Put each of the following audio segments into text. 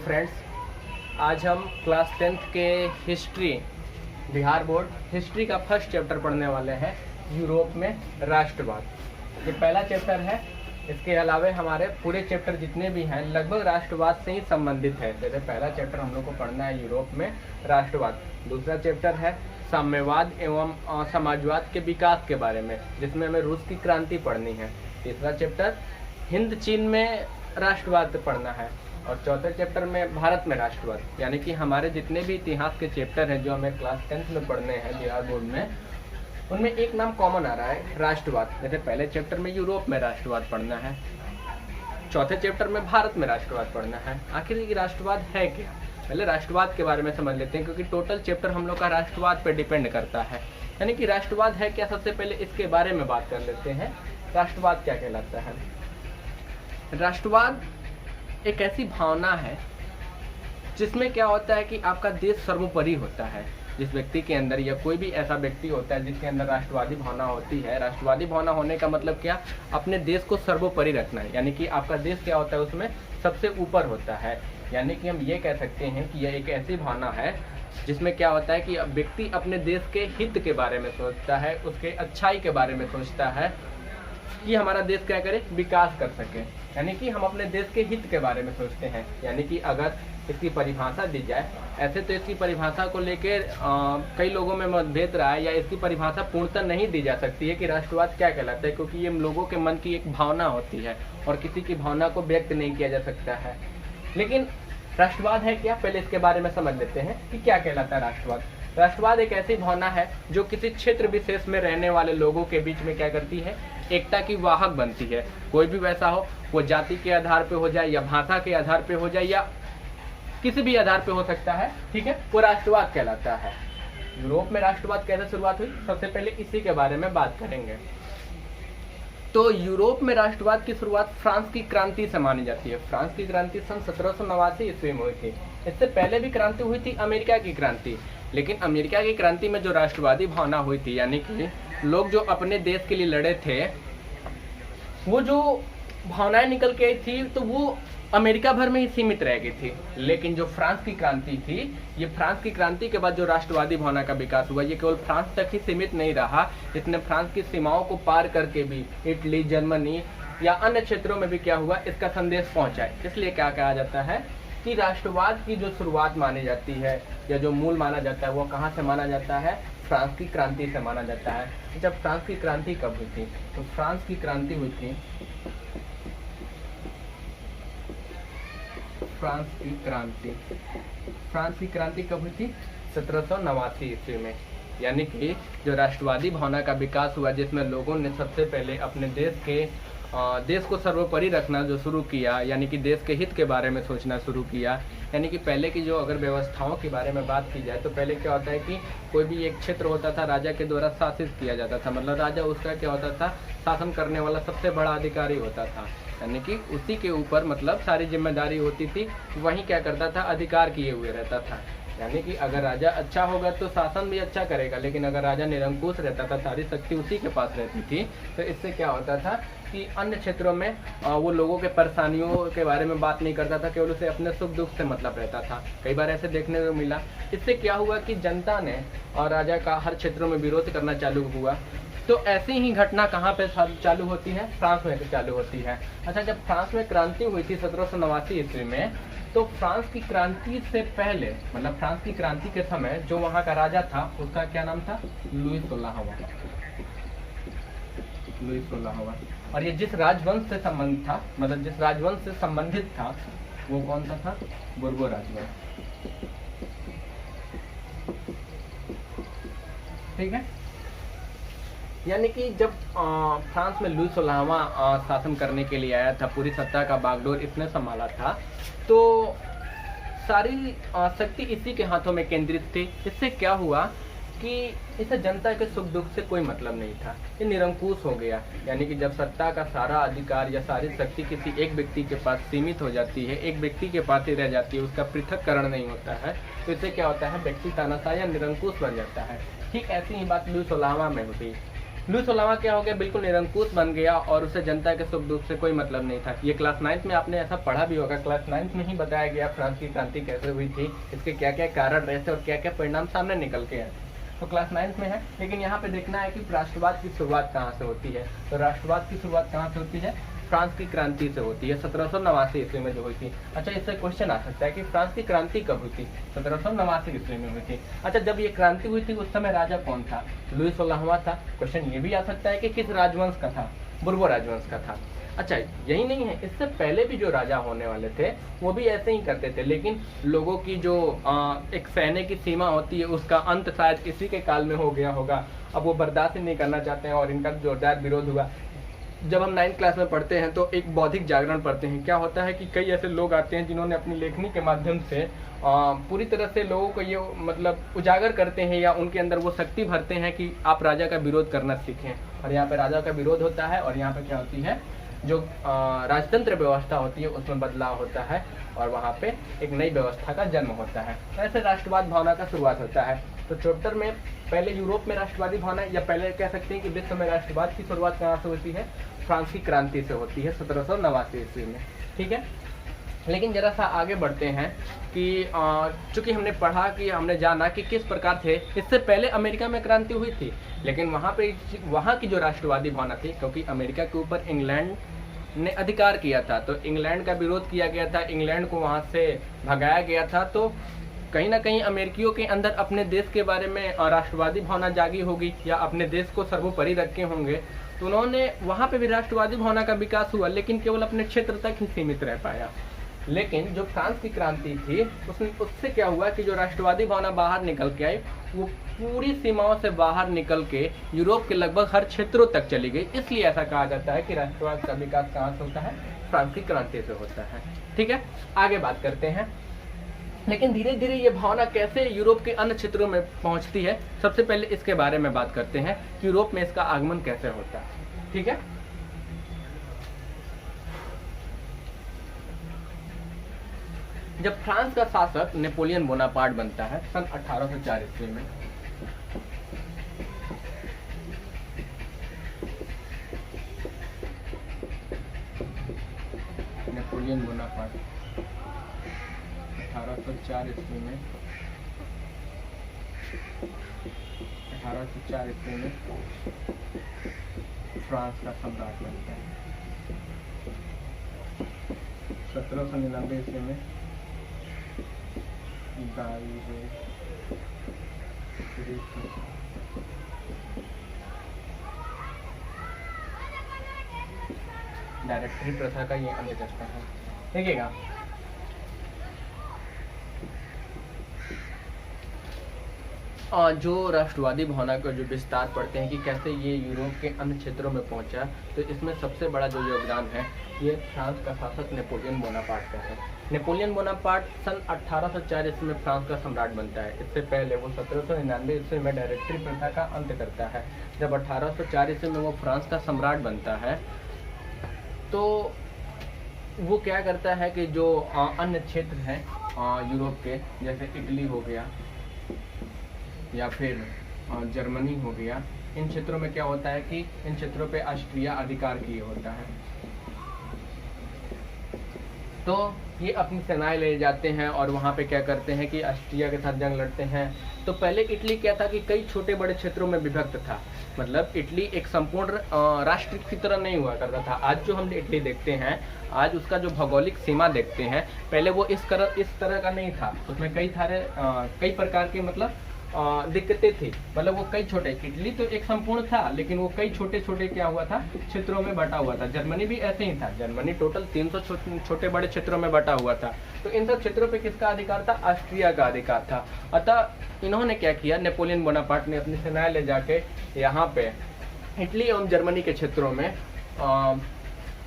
Friends, आज हम class 10th के हिस्ट्री बिहार बोर्ड हिस्ट्री का फर्स्ट चैप्टर पढ़ने वाले हैं, यूरोप में राष्ट्रवाद। ये पहला चैप्टर है। इसके अलावा हमारे पूरे चैप्टर जितने भी हैं लगभग राष्ट्रवाद से ही संबंधित है। जैसे पहला चैप्टर हम लोग को पढ़ना है यूरोप में राष्ट्रवाद। दूसरा चैप्टर है साम्यवाद एवं समाजवाद के विकास के बारे में, जिसमें हमें रूस की क्रांति पढ़नी है। तीसरा चैप्टर हिंद चीन में राष्ट्रवाद पढ़ना है और चौथे चैप्टर में भारत में राष्ट्रवाद। यानी कि हमारे जितने भी इतिहास के चैप्टर हैं जो हमें क्लास 10th में पढ़ने हैं बिहार बोर्ड में, उनमें एक नाम कॉमन आ रहा है, राष्ट्रवाद। जैसे पहले चैप्टर में यूरोप में राष्ट्रवाद पढ़ना है, चौथे चैप्टर में भारत में राष्ट्रवाद पढ़ना है। आखिर ये राष्ट्रवाद है क्या? पहले राष्ट्रवाद के बारे में समझ लेते हैं, क्योंकि टोटल चैप्टर हम लोग का राष्ट्रवाद पर डिपेंड करता है। यानी कि राष्ट्रवाद है क्या, सबसे पहले इसके बारे में बात कर लेते हैं। राष्ट्रवाद क्या कहलाता है? राष्ट्रवाद एक ऐसी भावना है जिसमें क्या होता है कि आपका देश सर्वोपरि होता है। जिस व्यक्ति के अंदर या कोई भी ऐसा व्यक्ति होता है जिसके अंदर राष्ट्रवादी भावना होती है, राष्ट्रवादी भावना होने का मतलब क्या, अपने देश को सर्वोपरि रखना है। यानी कि आपका देश क्या होता है, उसमें सबसे ऊपर होता है। यानी कि हम ये कह सकते हैं कि यह एक ऐसी भावना है जिसमें क्या होता है कि व्यक्ति अपने देश के हित के बारे में सोचता है, उसके अच्छाई के बारे में सोचता है कि हमारा देश क्या करे, विकास कर सके। यानी कि हम अपने देश के हित के बारे में सोचते हैं। यानी कि अगर इसकी परिभाषा दी जाए, ऐसे तो इसकी परिभाषा को लेकर कई लोगों में मतभेद रहा है, या इसकी परिभाषा पूर्णतः नहीं दी जा सकती है कि राष्ट्रवाद क्या कहलाता है, क्योंकि ये लोगों के मन की एक भावना होती है और किसी की भावना को व्यक्त नहीं किया जा सकता है। लेकिन राष्ट्रवाद है क्या, पहले इसके बारे में समझ लेते हैं कि क्या कहलाता है राष्ट्रवाद। राष्ट्रवाद एक ऐसी भावना है जो किसी क्षेत्र विशेष में रहने वाले लोगों के बीच में क्या करती है, एकता की वाहक बनती है। कोई भी वैसा हो, वो जाति के आधार पे हो जाए या भाषा के आधार पे हो जाए या किसी भी आधार पे हो सकता है, ठीक है, वो राष्ट्रवाद कहलाता है। यूरोप में राष्ट्रवाद कैसे शुरुआत हुई, सबसे पहले इसी के बारे में बात करेंगे। तो यूरोप में राष्ट्रवाद की शुरुआत फ्रांस की क्रांति से मानी जाती है। फ्रांस की क्रांति सन 1789 ईस्वी में हुई थी। इससे पहले भी क्रांति हुई थी, अमेरिका की क्रांति। लेकिन अमेरिका की क्रांति में जो राष्ट्रवादी भावना हुई थी, यानी कि लोग जो अपने देश के लिए लड़े थे, वो जो भावनाएं निकल के आई थी तो वो अमेरिका भर में ही सीमित रह गई थी। लेकिन जो फ्रांस की क्रांति थी, ये फ्रांस की क्रांति के बाद जो राष्ट्रवादी भावना का विकास हुआ, ये केवल फ्रांस तक ही सीमित नहीं रहा, इसने फ्रांस की सीमाओं को पार करके भी इटली, जर्मनी या अन्य क्षेत्रों में भी क्या हुआ, इसका संदेश पहुंचा। इसलिए क्या कहा जाता है कि राष्ट्रवाद की जो शुरुआत मानी जाती है या जो मूल माना जाता है, वो कहाँ से माना जाता है, फ्रांस की क्रांति से माना जाता है। जब फ्रांस की क्रांति कब हुई थी, तो फ्रांस की क्रांति हुई थी, फ्रांस की क्रांति कब हुई थी, 1789 ईस्वी में। यानी कि जो राष्ट्रवादी भावना का विकास हुआ, जिसमें लोगों ने सबसे पहले अपने देश को सर्वोपरि रखना जो शुरू किया, यानी कि देश के हित के बारे में सोचना शुरू किया। यानी कि पहले की जो अगर व्यवस्थाओं के बारे में बात की जाए, तो पहले क्या होता है कि कोई भी एक क्षेत्र होता था, राजा के द्वारा शासित किया जाता था। मतलब राजा उसका क्या होता था, शासन करने वाला सबसे बड़ा अधिकारी होता था। यानी कि उसी के ऊपर मतलब सारी जिम्मेदारी होती थी, वही क्या करता था, अधिकार किए हुए रहता था। यानी कि अगर राजा अच्छा होगा तो शासन भी अच्छा करेगा, लेकिन अगर राजा निरंकुश रहता था, सारी शक्ति उसी के पास रहती थी, तो इससे क्या होता था कि अन्य क्षेत्रों में वो लोगों के परेशानियों के बारे में बात नहीं करता था, केवल उसे अपने सुख दुख से मतलब रहता था। कई बार ऐसे देखने को मिला। इससे क्या हुआ कि जनता ने और राजा का हर क्षेत्रों में विरोध करना चालू हुआ। तो ऐसी ही घटना कहाँ पे चालू होती है, फ्रांस में चालू होती है। अच्छा, जब फ्रांस में क्रांति हुई थी 1789 ईस्वी में, तो फ्रांस की क्रांति से पहले, मतलब फ्रांस की क्रांति के समय जो वहाँ का राजा था, उसका क्या नाम था, लुई 16वां। और ये जिस राजवंश से संबंधित था, मतलब जिस राजवंश से संबंधित था, वो कौन सा था, बोर्बो राजवंश। ठीक है। यानी कि जब फ्रांस में लुई 16वां शासन करने के लिए आया था, पूरी सत्ता का बागडोर इसने संभाला था, तो सारी शक्ति इसी के हाथों में केंद्रित थी। इससे क्या हुआ कि इसे जनता के सुख दुख से कोई मतलब नहीं था, ये निरंकुश हो गया। यानी कि जब सत्ता का सारा अधिकार या सारी शक्ति किसी एक व्यक्ति के पास सीमित हो जाती है, एक व्यक्ति के पास ही रह जाती है, उसका पृथक्करण नहीं होता है, तो इससे क्या होता है, व्यक्ति तानाशाह या निरंकुश बन जाता है। ठीक ऐसी ही बात लुई 16वां में हुई। लुईस 16वां क्या हो गया, बिल्कुल निरंकुश बन गया और उसे जनता के सुख दुख से कोई मतलब नहीं था। ये क्लास 9th में आपने ऐसा पढ़ा भी होगा, क्लास 9th में ही बताया गया फ्रांस की क्रांति कैसे हुई थी, इसके क्या क्या कारण रहे थे और क्या क्या परिणाम सामने निकल के आए। तो क्लास 9th में है। लेकिन यहाँ पे देखना है कि राष्ट्रवाद की शुरुआत कहाँ से होती है। तो राष्ट्रवाद की शुरुआत कहाँ से होती है, फ्रांस की क्रांति से होती है, 1789 ईस्वी में जो हुई थी। अच्छा, इससे क्वेश्चन आ सकता है कि फ्रांस की क्रांति कब हुई थी, 1789 ईस्वी में हुई थी। अच्छा, जब ये क्रांति हुई थी उस समय राजा कौन था, लुईस 16वां था। क्वेश्चन ये भी आ सकता है कि किस राजवंश का था, बुर्बो राजवंश का था। अच्छा, यही नहीं है, इससे पहले भी जो राजा होने वाले थे वो भी ऐसे ही करते थे, लेकिन लोगों की जो एक सहने की सीमा होती है उसका अंत शायद इसी के काल में हो गया होगा। अब वो बर्दाश्त ही नहीं करना चाहते हैं और इनका जोरदार विरोध हुआ। जब हम 9th क्लास में पढ़ते हैं तो एक बौद्धिक जागरण पढ़ते हैं। क्या होता है कि कई ऐसे लोग आते हैं जिन्होंने अपनी लेखनी के माध्यम से पूरी तरह से लोगों को ये मतलब उजागर करते हैं या उनके अंदर वो शक्ति भरते हैं कि आप राजा का विरोध करना सीखें। और यहाँ पे राजा का विरोध होता है और यहाँ पे क्या होती है, जो राजतंत्र व्यवस्था होती है उसमें बदलाव होता है और वहाँ पे एक नई व्यवस्था का जन्म होता है। ऐसे राष्ट्रवाद भावना का शुरुआत होता है। तो चैप्टर में पहले यूरोप में राष्ट्रवादी भावना, या पहले कह सकते हैं कि विश्व में राष्ट्रवाद की शुरुआत कहाँ से होती है, फ्रांस की क्रांति से होती है 1789 ईस्वी में। ठीक है, लेकिन जरा सा आगे बढ़ते हैं कि चूंकि हमने पढ़ा कि हमने जाना कि किस प्रकार थे, इससे पहले अमेरिका में क्रांति हुई थी, लेकिन वहाँ की जो राष्ट्रवादी भावना थी, क्योंकि अमेरिका के ऊपर इंग्लैंड ने अधिकार किया था तो इंग्लैंड का विरोध किया गया था, इंग्लैंड को वहाँ से भगाया गया था। तो कहीं ना कहीं अमेरिकियों के अंदर अपने देश के बारे में राष्ट्रवादी भावना जागी होगी या अपने देश को सर्वोपरि रखे होंगे, तो उन्होंने वहाँ पे भी राष्ट्रवादी भावना का विकास हुआ, लेकिन केवल अपने क्षेत्र तक ही सीमित रह पाया। लेकिन जो फ्रांस की क्रांति थी उससे क्या हुआ कि जो राष्ट्रवादी भावना बाहर निकल के आई वो पूरी सीमाओं से बाहर निकल के यूरोप के लगभग हर क्षेत्रों तक चली गई। इसलिए ऐसा कहा जाता है कि राष्ट्रवाद का विकास कहाँ से होता है, फ्रांस की क्रांति से होता है। ठीक है, आगे बात करते हैं। लेकिन धीरे धीरे ये भावना कैसे यूरोप के अन्य क्षेत्रों में पहुंचती है, सबसे पहले इसके बारे में बात करते हैं कि यूरोप में इसका आगमन कैसे होता है। ठीक है, जब फ्रांस का शासक नेपोलियन बोनापार्ट बनता है सन 1804 ईस्वी में, नेपोलियन बोनापार्ट 1804 ईस्वी में 1804 ईस्वी में फ्रांस का सम्राट बनता है। 1799 ईस्वी में डायरेक्टरी प्रथा का ये अंत करता है। देखिएगा, जो राष्ट्रवादी भावना का जो विस्तार पढ़ते हैं कि कैसे ये यूरोप के अन्य क्षेत्रों में पहुंचा, तो इसमें सबसे बड़ा जो योगदान है ये फ्रांस का शासक नेपोलियन बोनापार्ट का है। नेपोलियन बोनापार्ट सन 1804 ईस्वी में फ्रांस का सम्राट बनता है। इससे पहले वो 1799 ईस्वी में डायरेक्टरी प्रथा का अंत करता है। जब 1804 ईस्वी में वो फ्रांस का सम्राट बनता है तो वो क्या करता है कि जो अन्य क्षेत्र हैं यूरोप के, जैसे इटली हो गया या फिर जर्मनी हो गया, इन क्षेत्रों में क्या होता है कि इन क्षेत्रों पे ऑस्ट्रिया अधिकार किए होता है। तो ये अपनी सेनाएं ले जाते हैं और वहाँ पे क्या करते हैं कि ऑस्ट्रिया के साथ जंग लड़ते हैं। तो पहले इटली क्या था कि कई छोटे बड़े क्षेत्रों में विभक्त था, मतलब इटली एक संपूर्ण राष्ट्र की तरह नहीं हुआ करता था। आज जो हम इटली देखते हैं, आज उसका जो भौगोलिक सीमा देखते हैं, पहले वो इस तरह का नहीं था। उसमें कई प्रकार के मतलब दिक्कतें थी, मतलब वो कई छोटे, इटली तो एक संपूर्ण था लेकिन वो कई छोटे छोटे क्या हुआ था, क्षेत्रों में बटा हुआ था। जर्मनी भी ऐसे ही था, जर्मनी टोटल 300 छोटे बड़े क्षेत्रों में बटा हुआ था। तो इन सब क्षेत्रों पे किसका अधिकार था, ऑस्ट्रिया का अधिकार था। अतः इन्होंने क्या किया, नेपोलियन बोनापार्ट ने अपनी सेनाएं ले जाके यहाँ पे इटली एवं जर्मनी के क्षेत्रों में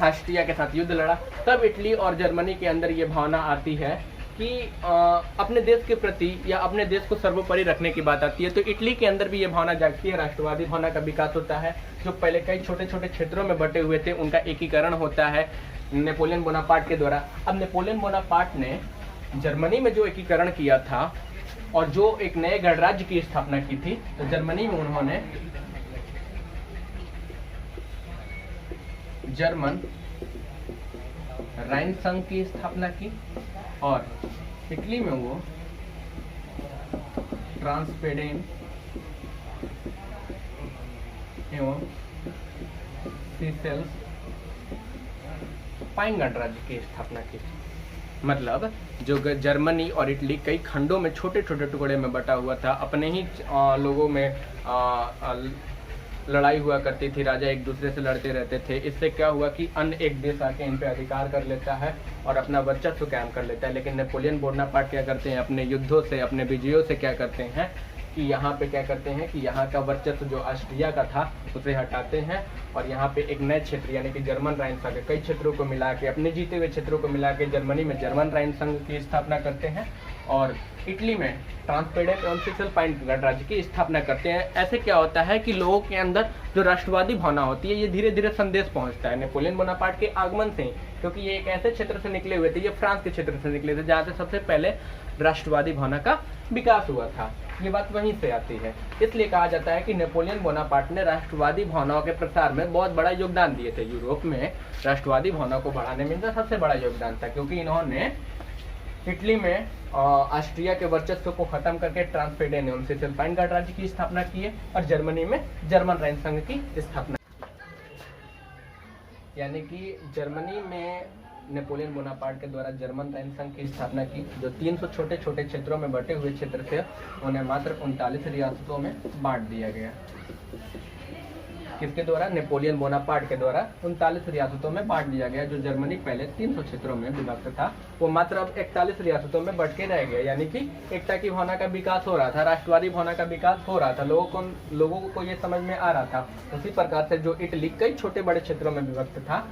ऑस्ट्रिया के साथ युद्ध लड़ा। तब इटली और जर्मनी के अंदर ये भावना आती है कि अपने देश के प्रति या अपने देश को सर्वोपरि रखने की बात आती है। तो इटली के अंदर भी ये भावना जागती है, राष्ट्रवादी भावना का विकास होता है। जो पहले कई छोटे छोटे क्षेत्रों में बटे हुए थे उनका एकीकरण होता है नेपोलियन बोनापार्ट के द्वारा। अब नेपोलियन बोनापार्ट ने जर्मनी में जो एकीकरण किया था और जो एक नए गणराज्य की स्थापना की थी, तो जर्मनी में उन्होंने जर्मन राइन संघ की स्थापना की और इटली में वो ट्रांसपेडेन एवं सीसेल्स पाइन गणराज्य की स्थापना की। मतलब जो जर्मनी और इटली कई खंडों में छोटे छोटे टुकड़े में बटा हुआ था, अपने ही लोगों में लड़ाई हुआ करती थी, राजा एक दूसरे से लड़ते रहते थे। इससे क्या हुआ कि अन्य एक देश आके इन पे अधिकार कर लेता है और अपना वर्चस्व कायम कर लेता है। लेकिन नेपोलियन बोनापार्ट क्या करते हैं, अपने युद्धों से, अपने विजयों से क्या करते हैं कि यहाँ पे क्या करते हैं कि यहाँ का वर्चस्व जो ऑस्ट्रिया का था उसे हटाते हैं और यहाँ पे एक नए क्षेत्र यानी कि जर्मन राइन संघ, कई क्षेत्रों को मिला के, अपने जीते हुए क्षेत्रों को मिला के जर्मनी में जर्मन राइन संघ की स्थापना करते हैं और इटली में ट्रांसपेडेन एवं सिसिल-पाइन गणराज्य की स्थापना करते हैं। ऐसे क्या होता है कि लोगों के अंदर जो राष्ट्रवादी भावना होती है ये धीरे धीरे संदेश पहुंचता है नेपोलियन बोनापार्ट के आगमन से, क्योंकि ये एक ऐसे क्षेत्र से निकले हुए थे, ये फ्रांस के क्षेत्र से निकले थे जहाँ से सबसे पहले राष्ट्रवादी भावना का विकास हुआ था। ये बात वहीं से आती है। इसलिए कहा जाता है कि नेपोलियन बोनापार्ट ने राष्ट्रवादी भावनाओं के प्रसार में बहुत बड़ा योगदान दिए थे। यूरोप में राष्ट्रवादी भावना को बढ़ाने में इनका सबसे बड़ा योगदान था, क्योंकि इन्होंने इटली में ऑस्ट्रिया के वर्चस्व को खत्म करके ट्रांसपेडेन एवं सिसिल-पाइन गणराज्य की स्थापना की है और जर्मनी में जर्मन राइन संघ की स्थापना, यानी कि जर्मनी में नेपोलियन बोनापार्ट के द्वारा जर्मन राइन संघ की स्थापना की। जो 300 छोटे छोटे क्षेत्रों में बटे हुए क्षेत्र थे उन्हें मात्र 39 रियासतों में बांट दिया गया। किसके द्वारा? नेपोलियन बोनापार्ट के द्वारा 39 रियासतों में बांट दिया गया। जो जर्मनी पहले 300 क्षेत्रों में विभक्त था वो मात्र अब 41 रियासतों में बट के रह गया, यानी कि एकता की भावना का विकास हो रहा था, राष्ट्रवादी भावना का विकास हो रहा था, लोगों को ये समझ में आ रहा था। उसी प्रकार से जो इटली कई छोटे बड़े क्षेत्रों में विभक्त था,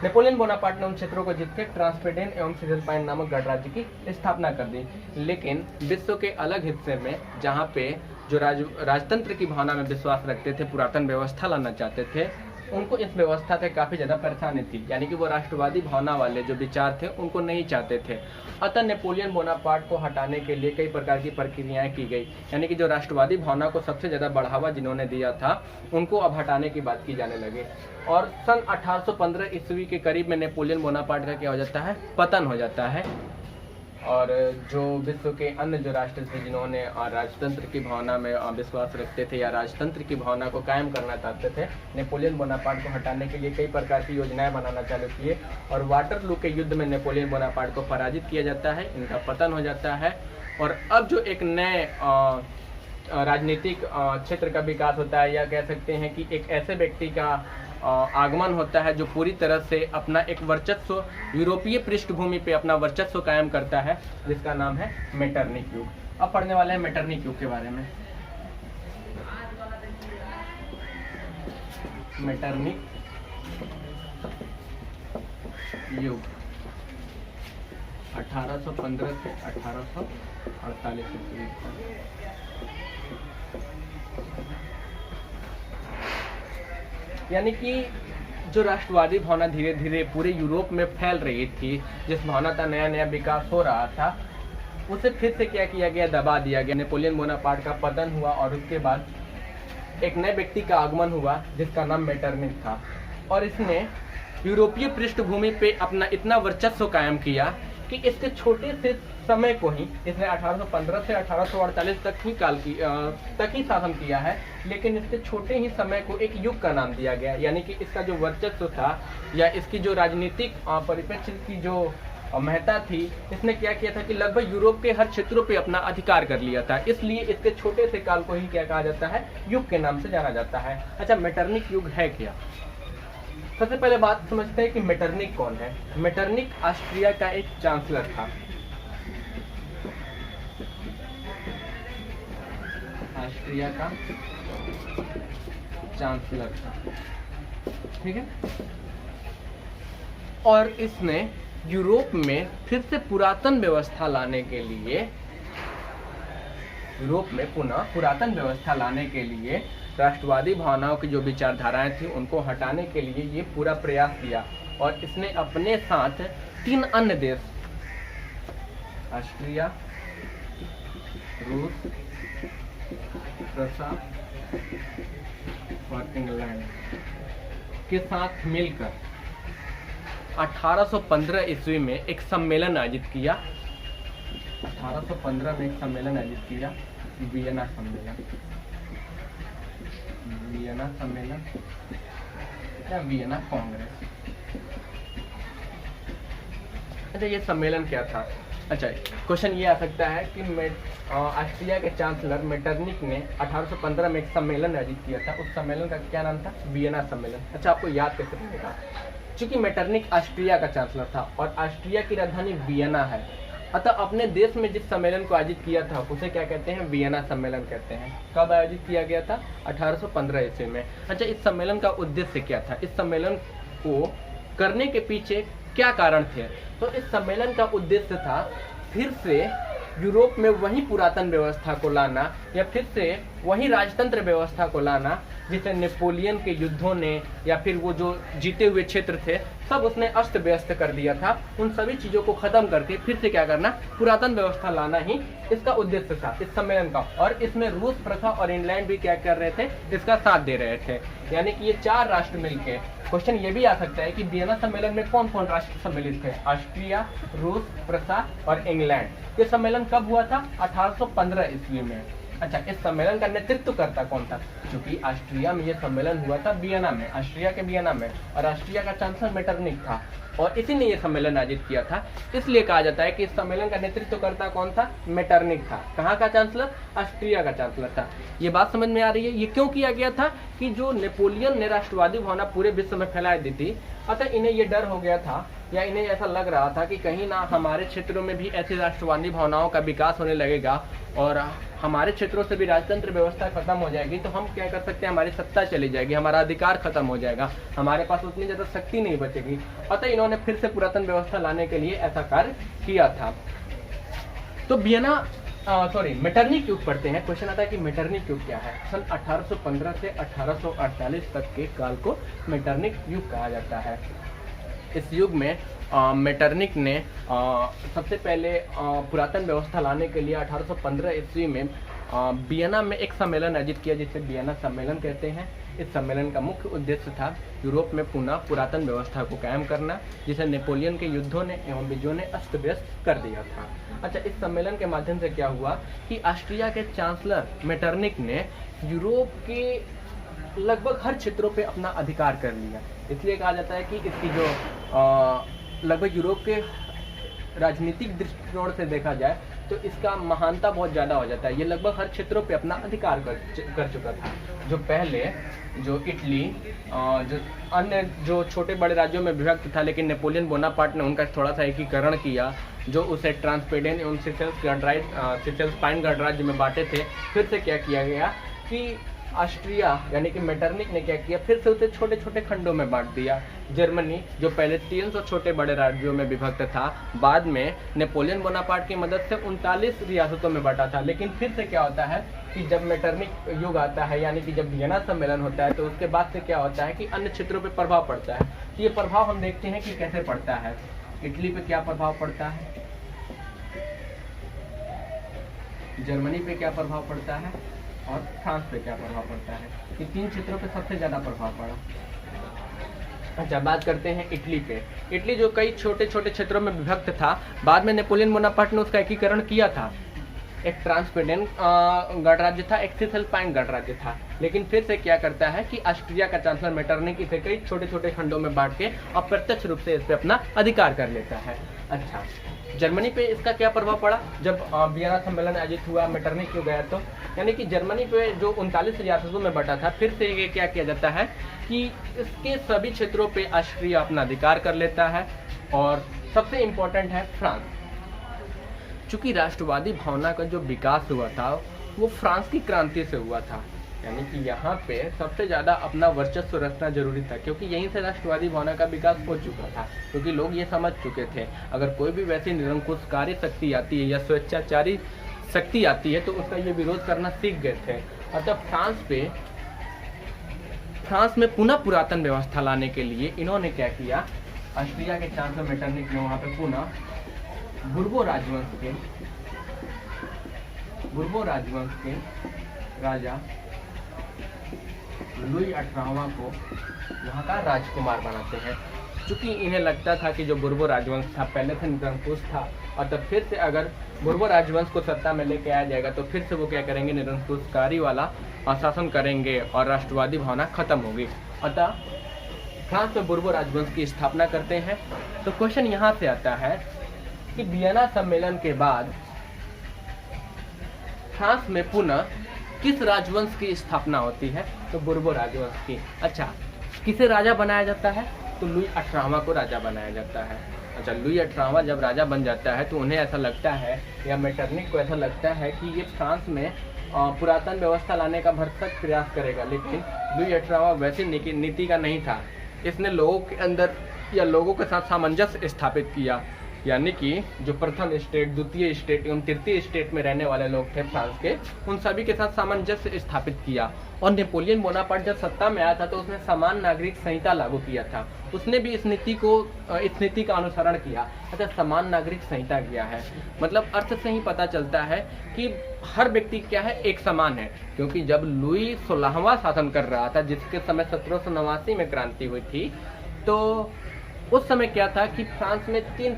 नेपोलियन बोनापार्ट ने उन क्षेत्रों को जीत के ट्रांसपेडेन एवं सिसिल-पाइन नामक गणराज्य की स्थापना कर दी। लेकिन विश्व के अलग हिस्से में जहाँ पे जो राजतंत्र की भावना में विश्वास रखते थे, पुरातन व्यवस्था लाना चाहते थे, उनको इस व्यवस्था से काफ़ी ज़्यादा परेशानी थी, यानी कि वो राष्ट्रवादी भावना वाले जो विचार थे उनको नहीं चाहते थे। अतः नेपोलियन बोनापार्ट को हटाने के लिए कई प्रकार की प्रक्रियाएं की गई, यानी कि जो राष्ट्रवादी भावना को सबसे ज़्यादा बढ़ावा जिन्होंने दिया था उनको अब हटाने की बात की जाने लगी। और सन 1815 ईस्वी के करीब में नेपोलियन बोनापार्ट का क्या हो जाता है? पतन हो जाता है। और जो विश्व के अन्य जो राष्ट्र थे जिन्होंने राजतंत्र की भावना में विश्वास रखते थे या राजतंत्र की भावना को कायम करना चाहते थे, नेपोलियन बोनापार्ट को हटाने के लिए कई प्रकार की योजनाएं बनाना चालू किए और वाटरलू के युद्ध में नेपोलियन बोनापार्ट को पराजित किया जाता है, इनका पतन हो जाता है। और अब जो एक नए राजनीतिक क्षेत्र का विकास होता है, या कह सकते हैं कि एक ऐसे व्यक्ति का आगमन होता है जो पूरी तरह से अपना एक वर्चस्व यूरोपीय पृष्ठभूमि पे अपना वर्चस्व कायम करता है, जिसका नाम है मेटरनिक युग। अब पढ़ने वाले हैं मेटरनिक युग के बारे में। मेटरनिक युग 1815 से 1848 ईस्वी। यानी कि जो राष्ट्रवादी भावना धीरे धीरे पूरे यूरोप में फैल रही थी, जिस भावना का नया नया विकास हो रहा था, उसे फिर से क्या किया गया? दबा दिया गया। नेपोलियन बोनापार्ट का पतन हुआ और उसके बाद एक नए व्यक्ति का आगमन हुआ जिसका नाम मेटरनिक था, और इसने यूरोपीय पृष्ठभूमि पे अपना इतना वर्चस्व कायम किया कि इसके छोटे से समय को ही इसने 1815 से 1848 तक ही शासन किया है, लेकिन इसके छोटे ही समय को एक युग का नाम दिया गया। यानी कि इसका जो वर्चस्व था या इसकी जो राजनीतिक परिप्रेक्ष्य की जो महत्ता थी, इसने क्या किया था कि लगभग यूरोप के हर क्षेत्रों पे अपना अधिकार कर लिया था। इसलिए इसके छोटे से काल को ही क्या कहा जाता है? युग के नाम से जाना जाता है। अच्छा, मेटरनिक युग है क्या? सबसे पहले बात समझते हैं कि मेटरनिक कौन है। मेटरनिक ऑस्ट्रिया का एक चांसलर था। ऑस्ट्रिया का चांसलर था, ठीक है। और इसने यूरोप में फिर से पुरातन व्यवस्था लाने के लिए, यूरोप में पुनः पुरातन व्यवस्था लाने के लिए राष्ट्रवादी भावनाओं की जो विचारधाराएं थी उनको हटाने के लिए ये पूरा प्रयास किया। और इसने अपने साथ 3 अन्य देश, ऑस्ट्रिया, रूस, प्रसा और इंग्लैंड, के साथ मिलकर 1815 ईस्वी में एक सम्मेलन आयोजित किया। 1815 में एक सम्मेलन आयोजित किया, वियना सम्मेलन। वियना सम्मेलन या वियना कांग्रेस। अच्छा, ये सम्मेलन क्या था? अच्छा, क्वेश्चन ये आ सकता है कि ऑस्ट्रिया के चांसलर मेटरनिक ने 1815 में एक सम्मेलन आयोजित किया था, उस सम्मेलन का क्या नाम था? वियना सम्मेलन। अच्छा, आपको याद कैसे रहेगा? चूंकि मेटरनिक ऑस्ट्रिया का चांसलर था और ऑस्ट्रिया की राजधानी वियना है, अतः अपने देश में जिस सम्मेलन को आयोजित किया था उसे क्या कहते हैं? वियना सम्मेलन कहते हैं। कब आयोजित किया गया था? 1815 ईस्वी में। अच्छा, इस सम्मेलन का उद्देश्य क्या था? इस सम्मेलन को करने के पीछे क्या कारण थे? तो इस सम्मेलन का उद्देश्य था फिर से यूरोप में वही पुरातन व्यवस्था को लाना, या फिर से वही राजतंत्र व्यवस्था को लाना जिसे नेपोलियन के युद्धों ने या फिर वो जो जीते हुए क्षेत्र थे सब उसने अस्त व्यस्त कर दिया था। उन सभी चीज़ों को खत्म करके फिर से क्या करना? पुरातन व्यवस्था लाना ही इसका उद्देश्य था इस सम्मेलन का। और इसमें रूस, प्रथा और इंग्लैंड भी क्या कर रहे थे? इसका साथ दे रहे थे। यानी कि ये 4 राष्ट्र मिलके। क्वेश्चन ये भी आ सकता है कि वियना सम्मेलन में कौन कौन राष्ट्र सम्मिलित थे? ऑस्ट्रिया, रूस, प्रथा और इंग्लैंड। ये सम्मेलन कब हुआ था? 1815 ईस्वी में। अच्छा, इस सम्मेलन का नेतृत्व करता कौन था? क्योंकि ऑस्ट्रिया में यह सम्मेलन हुआ था वियना में, ऑस्ट्रिया के वियना में, और ऑस्ट्रिया का चांसलर मेटरनिक था और इसी ने यह सम्मेलन आयोजित किया था। इसलिए कहा जाता है कि इस सम्मेलन का नेतृत्व करता कौन था? मेटरनिक था। कहाँ का चांसलर? ऑस्ट्रिया का चांसलर था। ये बात समझ में आ रही है? ये क्यों किया गया था कि जो नेपोलियन ने राष्ट्रवादी भावना पूरे विश्व में फैला दी थी, अतः इन्हें ये डर हो गया था या इन्हें ऐसा लग रहा था कि कहीं ना हमारे क्षेत्रों में भी ऐसी राष्ट्रवादी भावनाओं का विकास होने लगेगा और हमारे क्षेत्रों से भी राजतंत्र व्यवस्था खत्म हो जाएगी, तो हम क्या कर सकते हैं? हमारी सत्ता चली जाएगी, हमारा अधिकार खत्म हो जाएगा, हमारे पास उतनी ज़्यादा शक्ति नहीं बचेगी। अतः इन्होंने फिर से पुरातन व्यवस्था लाने के लिए ऐसा कार्य किया था। तो मेटरनिक युग पढ़ते हैं। क्वेश्चन आता है कि मेटरनिक युग क्या है? सन 1815 से 1848 तक के काल को मेटरनिक युग कहा जाता है। इस युग में मेटरनिक ने सबसे पहले पुरातन व्यवस्था लाने के लिए 1815 ईस्वी में वियना में एक सम्मेलन आयोजित किया जिसे वियना सम्मेलन कहते हैं। इस सम्मेलन का मुख्य उद्देश्य था यूरोप में पुनः पुरातन व्यवस्था को कायम करना जिसे नेपोलियन के युद्धों ने एवं विजयों ने अस्त व्यस्त कर दिया था। अच्छा, इस सम्मेलन के माध्यम से क्या हुआ कि ऑस्ट्रिया के चांसलर मेटरनिक ने यूरोप के लगभग हर क्षेत्रों पे अपना अधिकार कर लिया। इसलिए कहा जाता है कि इसकी जो लगभग यूरोप के राजनीतिक दृष्टिकोण से देखा जाए तो इसका महानता बहुत ज़्यादा हो जाता है। ये लगभग हर क्षेत्रों पे अपना अधिकार कर चुका था। जो पहले जो इटली जो अन्य जो छोटे बड़े राज्यों में विभक्त था, लेकिन नेपोलियन बोनापार्ट ने उनका थोड़ा सा एकीकरण किया जो उसे ट्रांसपेडेन एवं सिसेल्स पाइन गणराज्य में बांटे थे। फिर से क्या किया गया कि ऑस्ट्रिया यानी कि मेटरनिक ने क्या किया, फिर से उसे छोटे छोटे खंडों में बांट दिया। जर्मनी जो पहले 300 छोटे बड़े राज्यों में विभक्त था, बाद में नेपोलियन बोनापार्ट की मदद से 39 रियासतों में बांटा था। लेकिन फिर से क्या होता है कि जब मेटरनिक युग आता है यानी कि जब वियना सम्मेलन होता है तो उसके बाद से क्या होता है कि अन्य क्षेत्रों पर प्रभाव पड़ता है। तो ये प्रभाव हम देखते हैं कि कैसे पड़ता है। इटली पे क्या प्रभाव पड़ता है, जर्मनी पे क्या प्रभाव पड़ता है और फ्रांस पे क्या प्रभाव पड़ता है। ये 3 क्षेत्रों पे सबसे ज़्यादा प्रभाव पड़ा। अच्छा, बात करते हैं इटली पे। इटली जो कई छोटे छोटे क्षेत्रों में विभक्त था, बाद में नेपोलियन बोनापार्ट ने उसका एकीकरण किया था। एक ट्रांसपेडेन गणराज्य था, एक सिसेल्पाइन गणराज्य था। लेकिन फिर से क्या करता है कि ऑस्ट्रिया का चांसलर मेटरनिक इसे कई छोटे छोटे खंडों में बांट के अप्रत्यक्ष रूप से इस पे अपना अधिकार कर लेता है। अच्छा, जर्मनी पे इसका क्या प्रभाव पड़ा? जब वियना सम्मेलन आयोजित हुआ, मेटरनिक क्यों गया, तो यानी कि जर्मनी पे जो 39 रियासतों में बटा था, फिर से ये क्या किया जाता है कि इसके सभी क्षेत्रों पे ऑस्ट्रिया अपना अधिकार कर लेता है। और सबसे इम्पोर्टेंट है फ्रांस। चूंकि राष्ट्रवादी भावना का जो विकास हुआ था वो फ्रांस की क्रांति से हुआ था, यानी कि यहाँ पे सबसे ज़्यादा अपना वर्चस्व रखना जरूरी था, क्योंकि यहीं से राष्ट्रवादी भावना का विकास हो चुका था। क्योंकि लोग ये समझ चुके थे अगर कोई भी वैसी निरंकुशकारी शक्ति आती है या स्वेच्छाचारी शक्ति आती है तो उसका ये विरोध करना सीख गए थे। अतः फ्रांस में पुनः पुरातन व्यवस्था लाने के लिए इन्होंने क्या किया, ऑस्ट्रिया के चांसलर मेटरनिक ने वहाँ पे पुनः बुर्बो राजवंश के राजा लुई 18वां को यहाँ का राजकुमार बनाते हैं। चूँकि इन्हें लगता था कि जो बुर्बो राजवंश था पहले से निरंकुश था, और तब फिर से अगर बुर्बो राजवंश को सत्ता में लेके आया जाएगा तो फिर से वो क्या करेंगे, निरंकुशकारी वाला शासन करेंगे और राष्ट्रवादी भावना खत्म होगी। अतः फ्रांस में बुर्बो राजवंश की स्थापना करते हैं। तो क्वेश्चन यहाँ से आता है कि वियना सम्मेलन के बाद फ्रांस में पुनः किस राजवंश की स्थापना होती है, तो बुर्बो राजवंश की। अच्छा, किसे राजा बनाया जाता है, तो लुई 18वां को राजा बनाया जाता है। अच्छा, लुई 18वां जब राजा बन जाता है तो उन्हें ऐसा लगता है, या मेटरनिक को ऐसा लगता है कि ये फ्रांस में पुरातन व्यवस्था लाने का भरसक प्रयास करेगा। लेकिन लुई 18वां वैसी नीति का नहीं था। इसने लोगों के अंदर या लोगों के साथ सामंजस्य स्थापित किया, यानी कि जो प्रथम स्टेट, द्वितीय स्टेट एवं तृतीय स्टेट में रहने वाले लोग थे फ्रांस के, उन सभी के साथ सामंजस्य स्थापित किया। और नेपोलियन बोनापार्ट जब सत्ता में आया था तो उसने समान नागरिक संहिता लागू किया था। उसने भी इस नीति का अनुसरण किया। अच्छा, समान नागरिक संहिता क्या है, मतलब अर्थ से ही पता चलता है कि हर व्यक्ति क्या है, एक समान है। क्योंकि जब लुई 16वां शासन कर रहा था, जिसके समय 1789 में क्रांति हुई थी, तो उस समय क्या था कि फ्रांस में तीन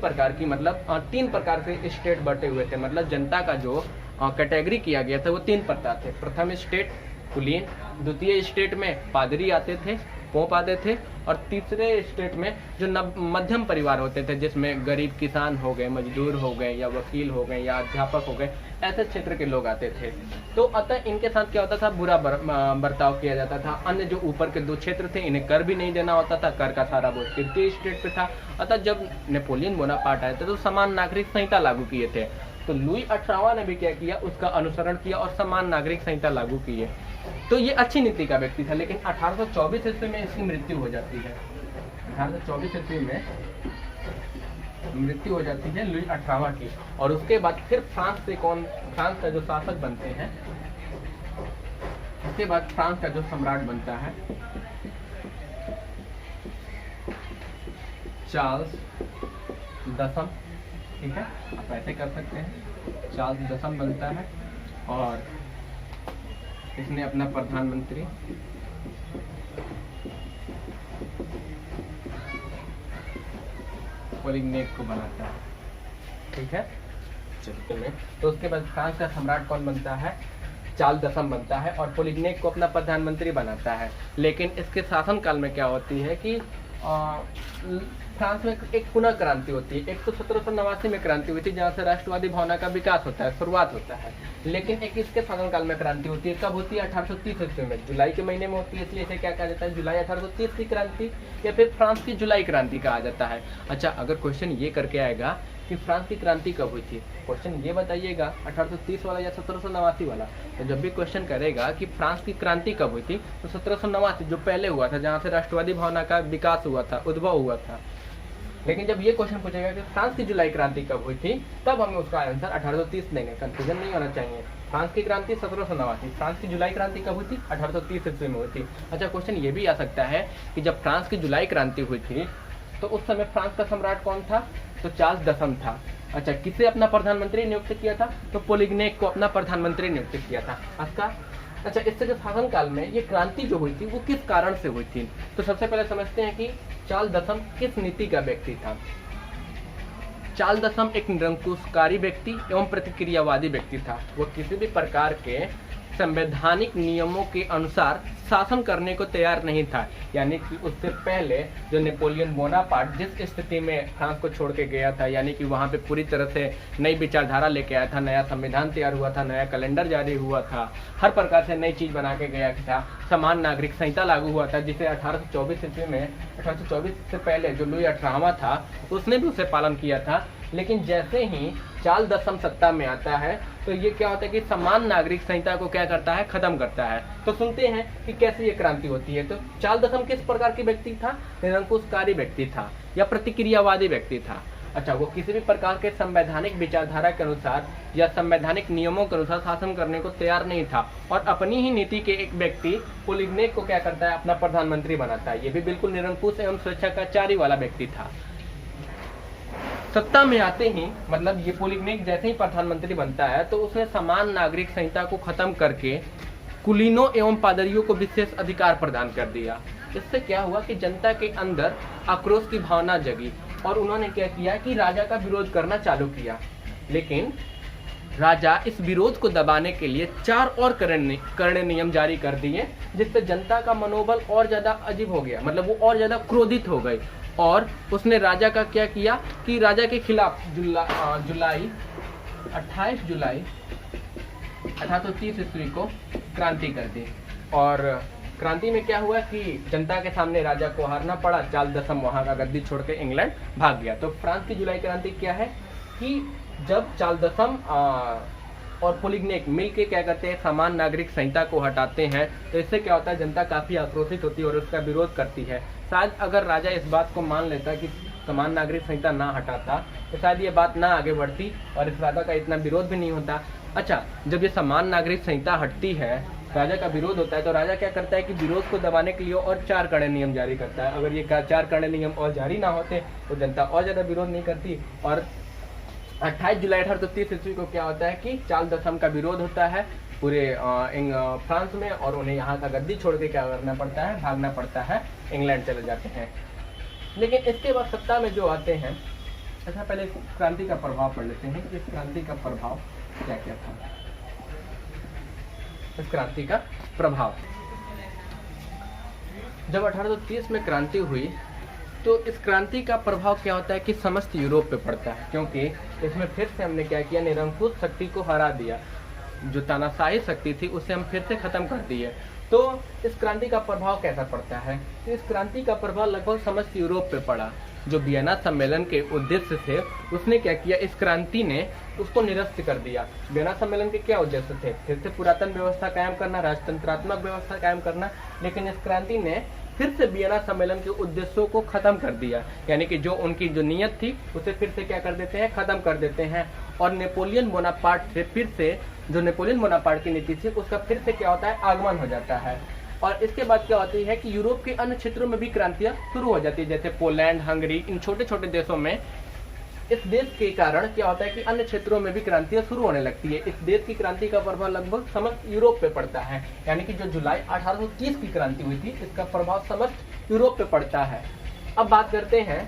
प्रकार से स्टेट बटे हुए थे। मतलब जनता का जो कैटेगरी किया गया था वो तीन प्रकार थे। प्रथम स्टेट कुलीन, द्वितीय स्टेट में पादरी आते थे, पोप आते थे, और तीसरे स्टेट में जो मध्यम परिवार होते थे, जिसमें गरीब किसान हो गए, मजदूर हो गए, या वकील हो गए, या अध्यापक हो गए, ऐसे क्षेत्र के लोग आते थे। तो अतः इनके साथ क्या होता था, बुरा बर्ताव किया जाता था। अन्य जो ऊपर के दो क्षेत्र थे, इन्हें कर भी नहीं देना होता था, कर का सारा बोझ तृतीय स्टेट पे था। अतः जब नेपोलियन बोनापार्ट आए थे तो समान नागरिक संहिता लागू किए थे। तो लुई 18वां ने भी क्या किया, उसका अनुसरण किया और समान नागरिक संहिता लागू की है। तो ये अच्छी नीति का व्यक्ति था। लेकिन 1824 ईस्वी में इसकी मृत्यु हो जाती है। 1824 ईस्वी में मृत्यु हो जाती है लुई 18वां की। और उसके बाद फिर फ्रांस का जो शासक बनते हैं, उसके बाद फ्रांस का जो सम्राट बनता है, चार्ल्स दसम। ठीक है, आप ऐसे कर सकते हैं, चार्ल्स दसम बनता है। और इसने अपना प्रधानमंत्री पोलिग्नेक को बनाता है। ठीक है, चलिए। तो उसके बाद फ्रांस का सम्राट कौन बनता है, चार्ल्स दसम बनता है, और पोलिग्नेक को अपना प्रधानमंत्री बनाता है। लेकिन इसके शासनकाल में क्या होती है कि फ्रांस में एक पुनः क्रांति होती है। एक तो 1789 में क्रांति हुई थी, जहाँ से राष्ट्रवादी भावना का विकास होता है, शुरुआत होता है। लेकिन एक इसके शासनकाल में क्रांति होती है। कब होती है, 1830 ईस्वी में, जुलाई के महीने में होती है। इसलिए इसे क्या कहा जाता है, जुलाई 1830 की क्रांति, या फिर फ्रांस की जुलाई क्रांति कहा जाता है। अच्छा, अगर क्वेश्चन ये करके आएगा कि फ्रांस की क्रांति कब हुई थी, क्वेश्चन ये बताइएगा 1830 वाला या 1789 वाला। तो जब भी क्वेश्चन करेगा कि फ्रांस की क्रांति कब हुई थी, तो 1789 जो पहले हुआ था, जहाँ से राष्ट्रवादी भावना का विकास हुआ था, उद्भव हुआ था। लेकिन जब ये क्वेश्चन पूछेगा कि फ्रांस की जुलाई क्रांति कब हुई थी, तब हमें उसका आंसर 1830 देंगे। कंफ्यूजन नहीं होना चाहिए। फ्रांस की क्रांति 1789, फ्रांस की जुलाई क्रांति कब हुई थी, 1830 ईस्वी में हुई थी। अच्छा, क्वेश्चन ये भी आ सकता है कि जब फ्रांस की जुलाई क्रांति हुई थी तो उस समय फ्रांस का सम्राट कौन था, तो चार्ल्स दसम था। अच्छा, किसे अपना प्रधानमंत्री नियुक्त किया था, तो पोलिग्नेक को अपना प्रधानमंत्री नियुक्त किया था। अच्छा, इससे जो शासनकाल में ये क्रांति जो हुई थी वो किस कारण से हुई थी, तो सबसे पहले समझते हैं कि चार्ल्स दसम किस नीति का व्यक्ति था। चार्ल्स दसम एक निरंकुशकारी व्यक्ति एवं प्रतिक्रियावादी व्यक्ति था। वो किसी भी प्रकार के संवैधानिक नियमों के अनुसार शासन करने को तैयार नहीं था। यानी कि उससे पहले जो नेपोलियन बोनापार्ट जिस स्थिति में फ्रांस को छोड़ के गया था, यानी कि वहाँ पे पूरी तरह से नई विचारधारा लेके आया था, नया संविधान तैयार हुआ था, नया कैलेंडर जारी हुआ था, हर प्रकार से नई चीज़ बना के गया था, समान नागरिक संहिता लागू हुआ था, जिसे 1824 ईस्वी में 1824 से पहले जो लुई 18वां था उसने भी उसे पालन किया था। लेकिन जैसे ही चार्ल्स दसम सत्ता में आता है तो ये क्या होता है कि समान नागरिक संहिता को क्या करता है, खत्म करता है। तो सुनते हैं कि कैसे ये क्रांति होती है। तो चार्ल्स दसम किस प्रकार की व्यक्ति था, निरंकुशकारी व्यक्ति था या प्रतिक्रियावादी व्यक्ति था। अच्छा, वो किसी भी प्रकार के संवैधानिक विचारधारा के अनुसार या संवैधानिक नियमों के अनुसार शासन करने को तैयार नहीं था, और अपनी ही नीति के एक व्यक्ति पोलिग्नेक को क्या करता है, अपना प्रधानमंत्री बनाता है। ये भी बिल्कुल निरंकुश एवं स्वेच्छाचारी वाला व्यक्ति था। सत्ता में आते ही मतलब ये पोलिग्नेक जैसे ही प्रधानमंत्री बनता है तो उसने समान नागरिक संहिता को खत्म करके कुलीनों एवं पादरियों को विशेष अधिकार प्रदान कर दिया। इससे क्या हुआ कि जनता के अंदर आक्रोश की भावना जगी और उन्होंने क्या किया कि राजा का विरोध करना चालू किया। लेकिन राजा इस विरोध को दबाने के लिए 4 और कड़े नियम जारी कर दिए, जिससे जनता का मनोबल और ज्यादा अजीब हो गया, मतलब वो और ज्यादा क्रोधित हो गई। और उसने राजा का क्या किया कि राजा के खिलाफ 28 जुलाई 1830 ईस्वी को क्रांति कर दी। और क्रांति में क्या हुआ कि जनता के सामने राजा को हारना पड़ा। चार्ल्स दसम वहां का गद्दी छोड़ के इंग्लैंड भाग गया। तो फ्रांस की जुलाई क्रांति क्या है कि जब चार्ल्स दसम और पोलिग्नेक मिलके क्या करते हैं, समान नागरिक संहिता को हटाते हैं, तो इससे क्या होता है, जनता काफी आक्रोशित होती है और उसका विरोध करती है। शायद अगर राजा इस बात को मान लेता कि समान नागरिक संहिता ना हटाता तो शायद ये बात ना आगे बढ़ती और इस राजा का इतना विरोध भी नहीं होता। अच्छा, जब ये समान नागरिक संहिता हटती है, राजा का विरोध होता है, तो राजा क्या करता है कि विरोध को दबाने के लिए और 4 कड़े नियम जारी करता है। अगर ये 4 कड़े नियम और जारी ना होते तो जनता और ज्यादा विरोध नहीं करती। और 28 जुलाई 1830 ईस्वी को क्या होता है कि चार्ल्स दसम का विरोध होता है पूरे फ्रांस में और उन्हें यहाँ का गद्दी छोड़ के क्या करना पड़ता है, भागना पड़ता है, इंग्लैंड चले जाते हैं। लेकिन इसके बाद सत्ता में जो आते हैं, अच्छा पहले इस क्रांति का प्रभाव पढ़ लेते हैं कि इस क्रांति का प्रभाव क्या क्या था। इस क्रांति का प्रभाव, जब 1830 में क्रांति हुई तो इस क्रांति का प्रभाव क्या होता है कि समस्त यूरोप पे पड़ता है, क्योंकि इसमें फिर से हमने क्या किया, निरंकुश शक्ति को हरा दिया। जो तानाशाही शक्ति थी उसे हम फिर से खत्म कर दिए। तो इस क्रांति का प्रभाव कैसा पड़ता है, तो इस क्रांति का प्रभाव लगभग समस्त यूरोप पे पड़ा। जो वियना सम्मेलन के उद्देश्य थे उसने क्या किया, इस क्रांति ने उसको निरस्त कर दिया। वियना सम्मेलन के क्या उद्देश्य थे, फिर से पुरातन व्यवस्था कायम करना, राजतंत्रात्मक व्यवस्था कायम करना। लेकिन इस क्रांति ने फिर से वियना सम्मेलन के उद्देश्यों को खत्म कर दिया, यानी कि जो उनकी जो नीयत थी उसे फिर से क्या कर देते हैं, खत्म कर देते हैं। और नेपोलियन बोनापार्ट से फिर से जो नेपोलियन बोनापार्ट की नीति थी उसका फिर से क्या होता है, आगमन हो जाता है। और इसके बाद क्या होती है कि यूरोप के अन्य क्षेत्रों में भी क्रांतियां शुरू हो जाती है, जैसे पोलैंड, हंगरी, इन छोटे छोटे देशों में। इस देश के कारण क्या होता है कि अन्य क्षेत्रों में भी क्रांतियां शुरू होने लगती है। इस देश की क्रांति का प्रभाव लगभग समस्त यूरोप पे पड़ता है, यानी कि जो जुलाई 1830 की क्रांति हुई थी इसका प्रभाव समस्त यूरोप पे पड़ता है। अब बात करते हैं,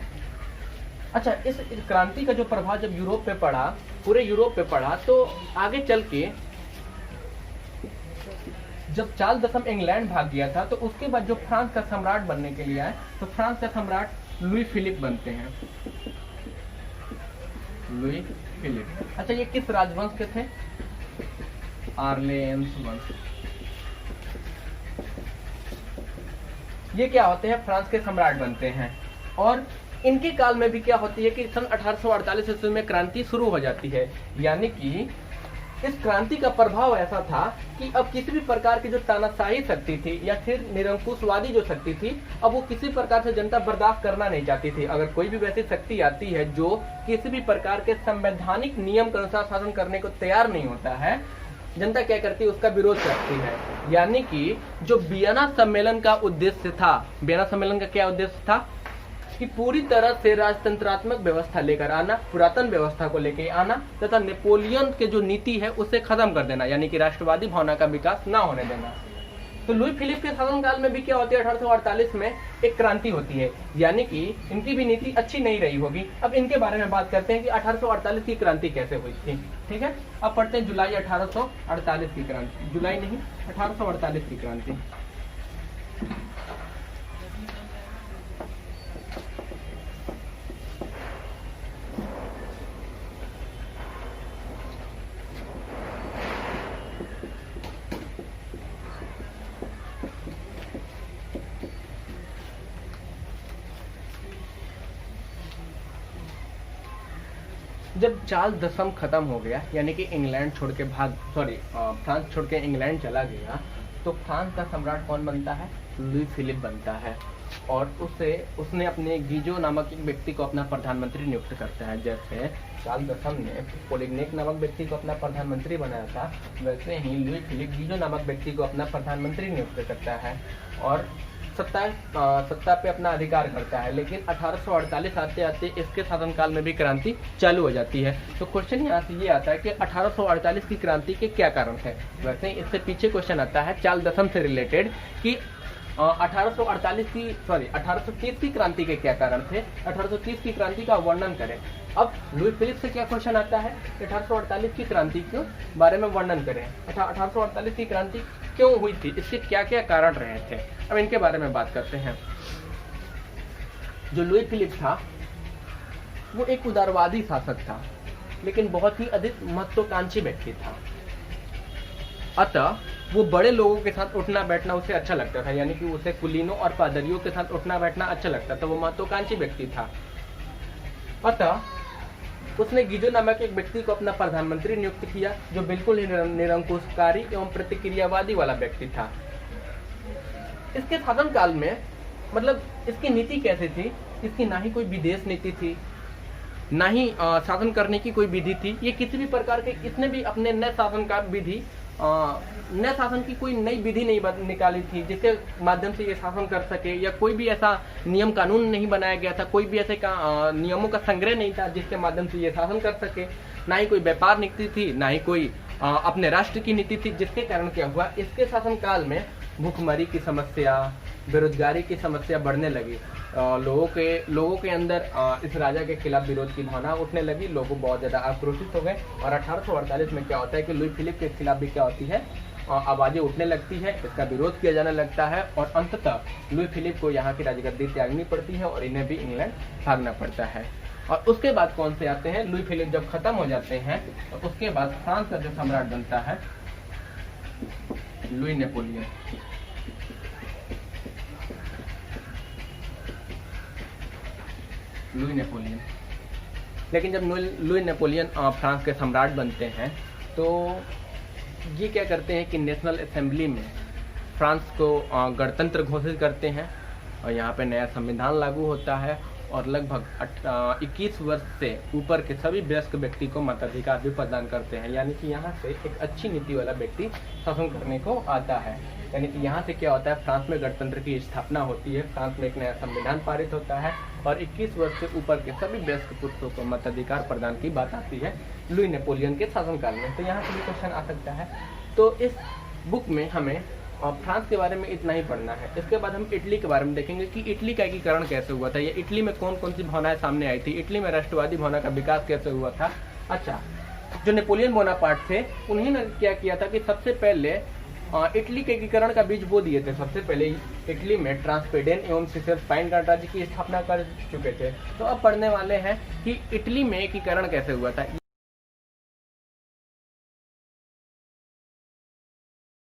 अच्छा इस क्रांति का जो प्रभाव जब यूरोप पे पड़ा, पूरे यूरोप पे पड़ा, तो आगे चल के जब चार्ल्स दसम इंग्लैंड भाग गया था तो उसके बाद जो फ्रांस का सम्राट बनने के लिए आए, तो फ्रांस का सम्राट लुई फिलिप बनते हैं। लुई फिलिप, अच्छा ये किस राजवंश के थे, आर्लेन्स वंश। ये क्या होते हैं, फ्रांस के सम्राट बनते हैं। और इनके काल में भी क्या होती है कि सन 1848 ईस्वी में क्रांति शुरू हो जाती है। यानी कि इस क्रांति का प्रभाव ऐसा था कि अब किसी भी प्रकार की जो तानाशाही शक्ति थी या फिर निरंकुशवादी जो शक्ति थी, अब वो किसी प्रकार से जनता बर्दाश्त करना नहीं चाहती थी। अगर कोई भी वैसी शक्ति आती है जो किसी भी प्रकार के संवैधानिक नियम के अनुसार शासन करने को तैयार नहीं होता है, जनता क्या करती है, उसका विरोध करती है। यानी कि जो वियना सम्मेलन का उद्देश्य था, वियना सम्मेलन का क्या उद्देश्य था कि पूरी तरह से राजतंत्रात्मक व्यवस्था लेकर आना, पुरातन व्यवस्था को लेकर आना तथा नेपोलियन के जो नीति है उसे खत्म कर देना, यानी कि राष्ट्रवादी भावना का विकास ना होने देना। तो लुई फिलिप के शासनकाल में भी क्या होती है, 1848 में एक क्रांति होती है, यानी कि इनकी भी नीति अच्छी नहीं रही होगी। अब इनके बारे में बात करते हैं कि 1848 की क्रांति कैसे हुई थी। ठीक है, अब पढ़ते हैं जुलाई 1848 की क्रांति, जुलाई नहीं 1848 की क्रांति। जब चार्ल्स दसम खत्म हो गया, यानी कि इंग्लैंड छोड़ के फ्रांस छोड़ के इंग्लैंड चला गया, तो फ्रांस का सम्राट कौन बनता है, लुई फिलिप बनता है। और उसने अपने गीजो नामक एक व्यक्ति को अपना प्रधानमंत्री नियुक्त करता है। जैसे चार्ल्स दसम ने पोलिग्नेक नामक व्यक्ति को अपना प्रधानमंत्री बनाया था, वैसे ही लुई फिलिप गीजो नामक व्यक्ति को अपना प्रधानमंत्री नियुक्त करता है। और सत्ता पे अपना अधिकार करता है, लेकिन 1848 आते आते इसके शासनकाल में भी क्रांति चालू हो जाती है। तो क्वेश्चन यहाँ से ये आता है कि 1848 की क्रांति के क्या कारण थे। वैसे इससे पीछे क्वेश्चन आता है चार्ल्स दशम से रिलेटेड कि 1830 की क्रांति के क्या कारण थे, 1830 की क्रांति का वर्णन करें। अब लुई फिलिप से क्या क्वेश्चन आता है, 1848 की क्रांति के बारे में वर्णन करें। 1848 की क्रांति क्यों हुई थी, इसके क्या क्या कारण रहे थे, अब इनके बारे में बात करते हैं। जो लुई फिलिप था वो एक उदारवादी शासक था, लेकिन बहुत ही अधिक महत्वाकांक्षी व्यक्ति था। अतः वो बड़े लोगों के साथ उठना बैठना उसे अच्छा लगता था, यानी कि उसे कुलीनों और पादरियों के साथ उठना बैठना अच्छा लगता था। वो महत्वाकांक्षी व्यक्ति था। अतः उसने गिजो नामक एक व्यक्ति को अपना प्रधानमंत्री नियुक्त किया, जो बिल्कुल ही निरंकुशकारी एवं प्रतिक्रियावादी वाला व्यक्ति था। इसके शासनकाल में मतलब इसकी नीति कैसी थी, इसकी ना ही कोई विदेश नीति थी, ना ही शासन करने की कोई विधि थी। ये किसी भी प्रकार के, इसने भी अपने नए शासन का विधि, नए शासन की कोई नई विधि नहीं निकाली थी जिसके माध्यम से ये शासन कर सके, या कोई भी ऐसा नियम कानून नहीं बनाया गया था, कोई भी ऐसे नियमों का संग्रह नहीं था जिसके माध्यम से ये शासन कर सके। ना ही कोई व्यापार नीति थी, ना ही कोई अपने राष्ट्र की नीति थी, जिसके कारण क्या हुआ, इसके शासनकाल में भूखमरी की समस्या, बेरोजगारी की समस्या बढ़ने लगी। लोगों के अंदर इस राजा के खिलाफ विरोध की भावना उठने लगी। लोग बहुत ज़्यादा आक्रोशित हो गए और 1848 में क्या होता है कि लुई फिलिप के खिलाफ भी क्या होती है, आवाज़ें उठने लगती है, इसका विरोध किया जाने लगता है और अंततः लुई फिलिप को यहाँ की राजगद्दी त्यागनी पड़ती है और इन्हें भी इंग्लैंड भागना पड़ता है। और उसके बाद कौन से आते हैं, लुई फिलिप जब खत्म हो जाते हैं तो उसके बाद फ्रांस का जो सम्राट बनता है लुई नेपोलियन। Louis Napoleon. लेकिन जब लुई नेपोलियन फ्रांस के सम्राट बनते हैं तो ये क्या करते हैं कि नेशनल असेंबली में फ्रांस को गणतंत्र घोषित करते हैं और यहाँ पे नया संविधान लागू होता है और लगभग 21 वर्ष से ऊपर के सभी वयस्क व्यक्ति को मताधिकार भी प्रदान करते हैं। यानी कि यहाँ से एक अच्छी नीति वाला व्यक्ति शासन करने को आता है। यानी कि यहाँ से क्या होता है, फ्रांस में गणतंत्र की स्थापना होती है, फ्रांस में एक नया संविधान पारित होता है और 21 वर्ष से ऊपर के सभी वयस्क पुरुषों को मताधिकार प्रदान की बात आती है लुई नेपोलियन के शासनकाल में। तो यहाँ से भी क्वेश्चन आ सकता है। तो इस बुक में हमें फ्रांस के बारे में इतना ही पढ़ना है। इसके बाद हम इटली के बारे में देखेंगे कि इटली का एकीकरण कैसे हुआ था, या इटली में कौन कौन सी भावनाएं सामने आई थी, इटली में राष्ट्रवादी भावना का विकास कैसे हुआ था। अच्छा, जो नेपोलियन बोनापार्ट थे उन्हीं ने क्या किया था कि सबसे पहले इटली के एकीकरण का बीज बो दिए थे। सबसे पहले इटली में ट्रांसपेडेन एवं सिसलपाइन गणराज्य की स्थापना कर चुके थे। तो अब पढ़ने वाले हैं कि इटली में एकीकरण कैसे हुआ था।